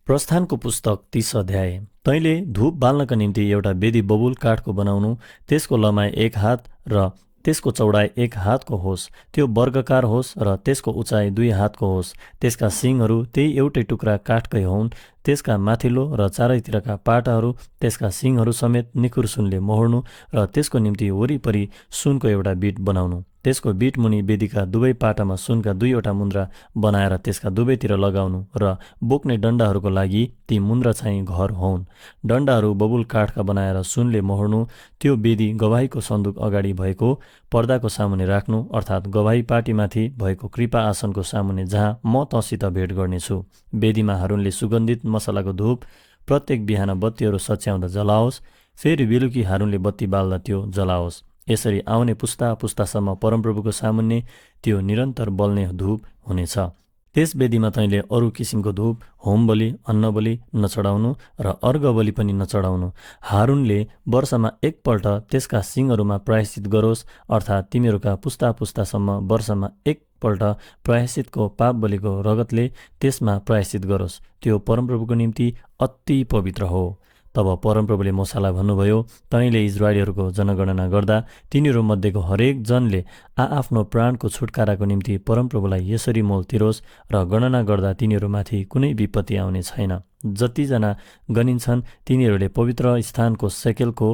प्रस्थानको पुस्तक 30 अध्याय। तैँले धूप बाल्नका निम्ति एउटा वेदी बबुल काठको बनाउनु, त्यसको लम्बाइ 1 हात र त्यसको चौडाइ 1 हातको होस्, त्यो वर्गकार होस् र त्यसको उचाइ 2 हातको होस्। त्यसका सिङहरू त्यही एउटै टुक्रा काठकै हुन्। त्यसका माथिल्लो र चारैतिरका पाटाहरू त्यसका सिङहरू समेत निखुर सुनले मोहर्नु र त्यसको निम्ति वरिपरि सुनको एउटा बिट बनाउनु। त्यसको बिट मुनि वेदीका दुवै पाटामा सुनका 2वटा मुन्द्रा बनाएर त्यसका दुवैतिर लगाउनु र बोक्ने डन्डाहरूको लागि ती मुन्द्रा चाहिँ घर हुन्। डन्डाहरू बबुल काठका बनाएर सुनले मोहर्नु। त्यो वेदी गवाहीको सन्दुक अगाडि भएको पर्दाको सामुने राख्नु, अर्थात् गवाही पाटीमाथि भएको कृपा आसनको सामुने जहाँ म तँसित भेट गर्नेछु। वेदीमा हारूनले सुगन्धित मसलाको धूप प्रत्येक बिहान बत्तीहरू सच्याउँदा जलाओस्, फेरि बेलुकी हारूनले बत्ती बाल्दा त्यो जलाओस्। यसरी आउने पुस्ता पुस्तासम्म परमप्रभुको सामुन्ने त्यो निरन्तर बल्ने धूप हुनेछ। त्यस वेदीमा तैँले अरू किसिमको धूप, होम बलि, अन्न बलि नचढाउनु र अर्घ बलि पनि नचढाउनु। हारूनले वर्षमा एकपल्ट त्यसका सिङहरूमा प्रायश्चित गरोस्, अर्थात् तिमीहरूका पुस्ता पुस्तासम्म वर्षमा एकपल्ट प्रायश्चितको पाप बलिको रगतले त्यसमा प्रायश्चित गरोस्। त्यो परमप्रभुको निम्ति अति पवित्र हो। तब परमप्रभुले मूसालाई भन्नुभयो, तैँले इजरायलीहरूको जनगणना गर्दा तिनीहरू मध्येको हरेक जनले आआफ्नो प्राणको छुटकाराको निम्ति परमप्रभुलाई यसरी मोल तिरोस् र गणना गर्दा तिनीहरूमाथि कुनै विपत्ति आउने छैन। जतिजना गनिन्छन् तिनीहरूले पवित्र स्थानको सेकेलको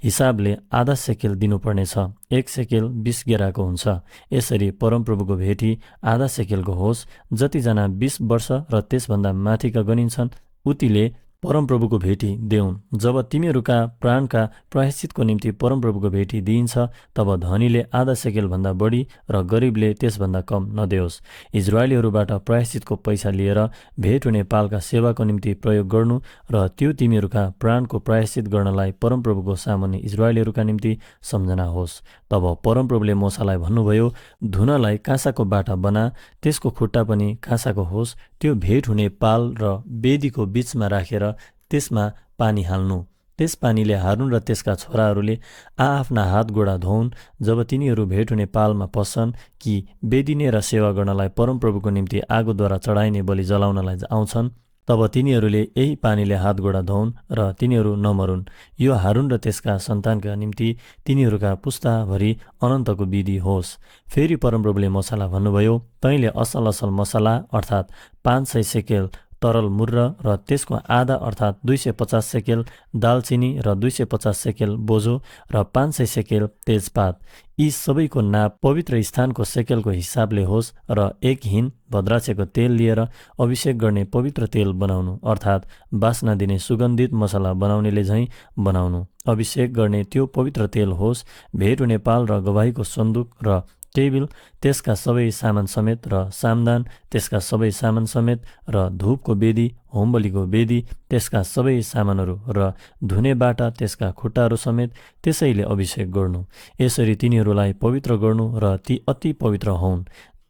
हिसाबले आधा सेकेल दिनुपर्नेछ। 1 सेकेल 20 गेराको हुन्छ। यसरी परमप्रभुको भेटी आधा सेकेलको होस्। जतिजना 20 वर्ष र त्यसभन्दा माथिका गनिन्छन् उतिले परमप्रभुको भेटी देऊन्। जब तिमीहरूका प्राणका प्रायश्चितको निम्ति परमप्रभुको भेटी दिइन्छ, तब धनीले आधा सेकेलभन्दा बढी र गरिबले त्यसभन्दा कम नदेओस्। इजरायलीहरूबाट प्रायश्चितको पैसा लिएर भेट हुने पालका सेवाको निम्ति प्रयोग गर्नु र त्यो तिमीहरूका प्राणको प्रायश्चित गर्नलाई परमप्रभुको सामुन्ने इजरायलीहरूका निम्ति सम्झना होस्। तब परमप्रभुले मूसालाई भन्नुभयो, धुनलाई काँसाको बाटा बना, त्यसको खुट्टा पनि काँसाको होस्। त्यो भेट हुने पाल र वेदीको बीचमा राखेर त्यसमा पानी हाल्नु। त्यस पानीले हारून र त्यसका छोराहरूले आआफ्ना हात गोडा धोउन्। जब तिनीहरू भेट हुने पालमा पस्छन् कि बेदिने र सेवा गर्नलाई परमप्रभुको निम्ति आगोद्वारा चढाइने बलि जलाउनलाई आउँछन्, तब तिनीहरूले यही पानीले हात गोडा धोउन् र तिनीहरू नमरुन्। यो हारून र त्यसका सन्तानका निम्ति तिनीहरूका पुस्ताभरि अनन्तको विधि होस्। फेरि परमप्रभुले मूसालाई भन्नुभयो, तैँले असल असल मसला अर्थात् 500 सेकेल तरल मुर्र र त्यसको आधा अर्थात् 250 सेकेल दालचिनी र 250 सेकेल बोझो र 500 सेकेल तेजपात, यी सबैको नाप पवित्र स्थानको सेकेलको हिसाबले होस् र 1 हिन भद्राक्षको तेल लिएर अभिषेक गर्ने पवित्र तेल बनाउनु, अर्थात् बास्ना दिने सुगन्धित मसला बनाउनेले झैँ बनाउनु। अभिषेक गर्ने त्यो पवित्र तेल होस्। भेट हुने पाल र गवाहीको सन्दुक र टेबिल त्यसका सबै सामान समेत र सामदान त्यसका सबै सामान समेत र धूपको वेदी, होमबलीको वेदी त्यसका सबै सामानहरू र धुने बाटा त्यसका खुट्टाहरू समेत त्यसैले अभिषेक गर्नु। यसरी तिनीहरूलाई पवित्र गर्नु र ती अति पवित्र हुन्।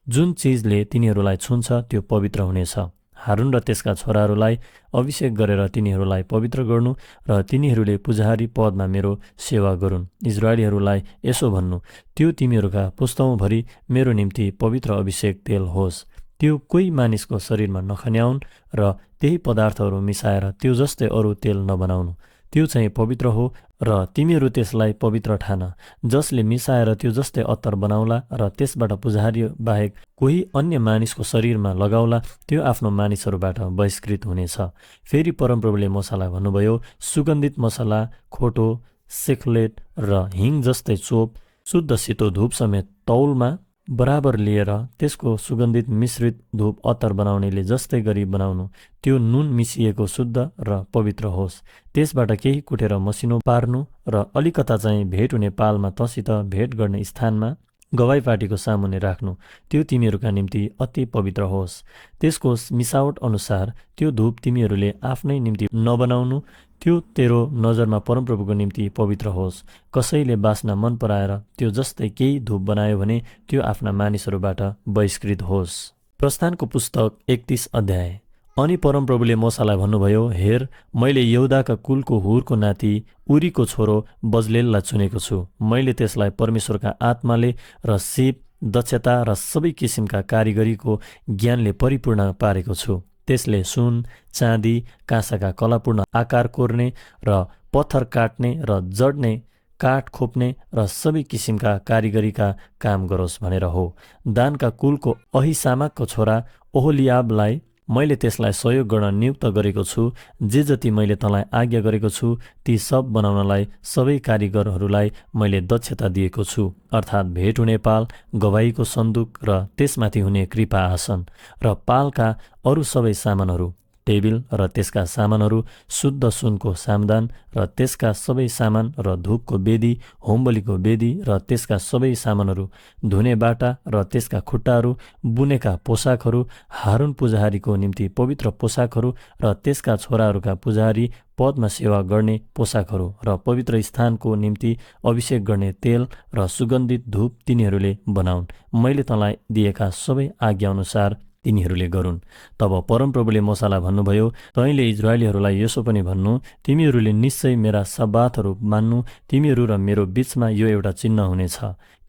जुन चिजले तिनीहरूलाई छुन्छ त्यो पवित्र हुनेछ। हारून र त्यसका छोराहरूलाई अभिषेक गरेर तिनीहरूलाई पवित्र गर्नु र तिनीहरूले पुजारी पदमा मेरो सेवा गरून्। इजरायलीहरूलाई यसो भन्नु, त्यो तिमीहरूका पुस्तौँभरि मेरो निम्ति पवित्र अभिषेक तेल होस्। त्यो कोही मानिसको शरीरमा नखन्याउन् र त्यही पदार्थहरू मिसाएर त्यो जस्तै अरू तेल नबनाउनु। त्यो चाहिँ पवित्र हो र तिमीहरू त्यसलाई पवित्र ठान। जसले मिसाएर त्यो जस्तै अत्तर बनाउला र त्यसबाट पुजारी बाहेक कोही अन्य मानिसको शरीरमा लगाउला, त्यो आफ्नो मानिसहरूबाट बहिष्कृत हुनेछ। फेरि परमप्रभुले मूसालाई भन्नुभयो, सुगन्धित मसला, खोटो, सेखलेट र हिङ जस्तै चोप, शुद्ध सितो धूप समेत तौलमा बराबर लिएर त्यसको सुगन्धित मिश्रित धूप अत्तर बनाउनेले जस्तै गरी बनाउनु। त्यो नुन मिसिएको शुद्ध र पवित्र होस्। त्यसबाट केही कुटेर मसिनो पार्नु र अलिकता चाहिँ भेट हुने पालमा तँसित भेट गर्ने स्थानमा गवाही पाटीको सामुन्ने राख्नु। त्यो तिमीहरूका निम्ति अति पवित्र होस्। त्यसको मिसावट अनुसार त्यो धूप तिमीहरूले आफ्नै निम्ति नबनाउनु। त्यो तेरो नजरमा परमप्रभुको निम्ति पवित्र होस्। कसैले बास्ना मन पराएर त्यो जस्तै केही धूप बनायो भने त्यो आफ्ना मानिसहरूबाट बहिष्कृत होस्। प्रस्थानको पुस्तक 31 अध्याय। अनि परमप्रभुले मूसालाई भन्नुभयो, हेर, मैले यहुदाका कुलको हुरको नाति उरीको छोरो बजलेललाई चुनेको छु। मैले त्यसलाई परमेश्वरका आत्माले र सिप, दक्षता र सबै किसिमका कारिगरीको ज्ञानले परिपूर्ण पारेको छु। त्यसले सुन, चाँदी, काँसाका कलापूर्ण आकार कोर्ने र पत्थर काट्ने र जड्ने, काठ खोप्ने र सबै किसिमका कारिगरीका काम गरोस् भनेर हो। दानका कुलको अहिसामाकको छोरा ओहोलियाबलाई मैले त्यसलाई सहयोग गर्न नियुक्त गरेको छु। जे जति मैले तँलाई आज्ञा गरेको छु ती सब बनाउनलाई सबै कारिगरहरूलाई मैले दक्षता दिएको छु, अर्थात् भेट हुने पाल, गवाहीको सन्दुक र त्यसमाथि हुने कृपा आसन र पालका अरू सबै सामानहरू, टेबिल र त्यसका सामानहरू, शुद्ध सुनको सामदान र त्यसका सबै सामान र धूपको वेदी, होमबलीको वेदी र त्यसका सबै सामानहरू, धुने बाटा र त्यसका खुट्टाहरू, बुनेका पोसाकहरू, हारुन पुजारीको निम्ति पवित्र पोसाकहरू र त्यसका छोराहरूका पुजारी पदमा सेवा गर्ने पोसाकहरू र पवित्र स्थानको निम्ति अभिषेक गर्ने तेल र सुगन्धित धूप तिनीहरूले बनाउन्। मैले तँलाई दिएका सबै आज्ञा अनुसार तिनीहरूले गरून्। तब परमप्रभुले मूसालाई भन्नुभयो, तैँले इजरायलीहरूलाई यसो पनि भन्नु, तिमीहरूले निश्चय मेरा सब्बातहरू मान्नु। तिमीहरू र मेरो बीचमा यो एउटा चिन्ह हुनेछ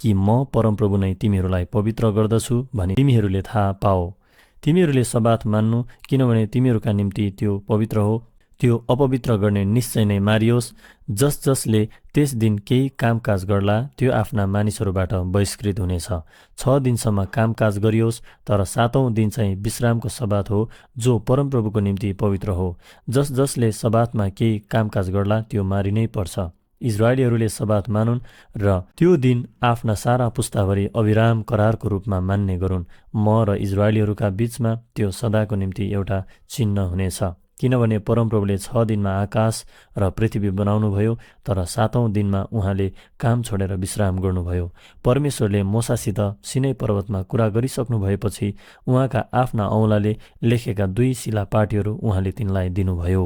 कि म परमप्रभु नै तिमीहरूलाई पवित्र गर्दछु भनी तिमीहरूले थाहा पाओ। तिमीहरूले सब्बात मान्नु, किनभने तिमीहरूका निम्ति त्यो पवित्र हो। त्यो अपवित्र गर्ने निश्चय नै मारियोस्। जसले त्यस दिन केही कामकाज गर्ला त्यो आफ्ना मानिसहरूबाट बहिष्कृत हुनेछ। 6 दिनसम्म कामकाज गरियोस्, तर 7औं दिन चाहिँ विश्रामको सब्बात हो, जो परमप्रभुको निम्ति पवित्र हो। जसले सब्बातमा केही कामकाज गर्ला त्यो मारिनै पर्छ। इजरायलीहरूले सब्बात मानुन् र त्यो दिन आफ्ना सारा पुस्ताभरि अविराम करारको रूपमा मान्ने गरून्। म र इजरायलीहरूका बीचमा त्यो सदाको निम्ति एउटा चिन्ह हुनेछ। किनभने परमप्रभुले 6 दिनमा आकाश र पृथ्वी बनाउनुभयो, तर 7औं दिनमा उहाँले काम छोडेर विश्राम गर्नुभयो। परमेश्वरले मूसासित सिनै पर्वतमा कुरा गरिसक्नु भएपछि उहाँका आफ्ना औँलाले लेखेका 2 शिलापाटीहरू उहाँले तिनलाई दिनुभयो।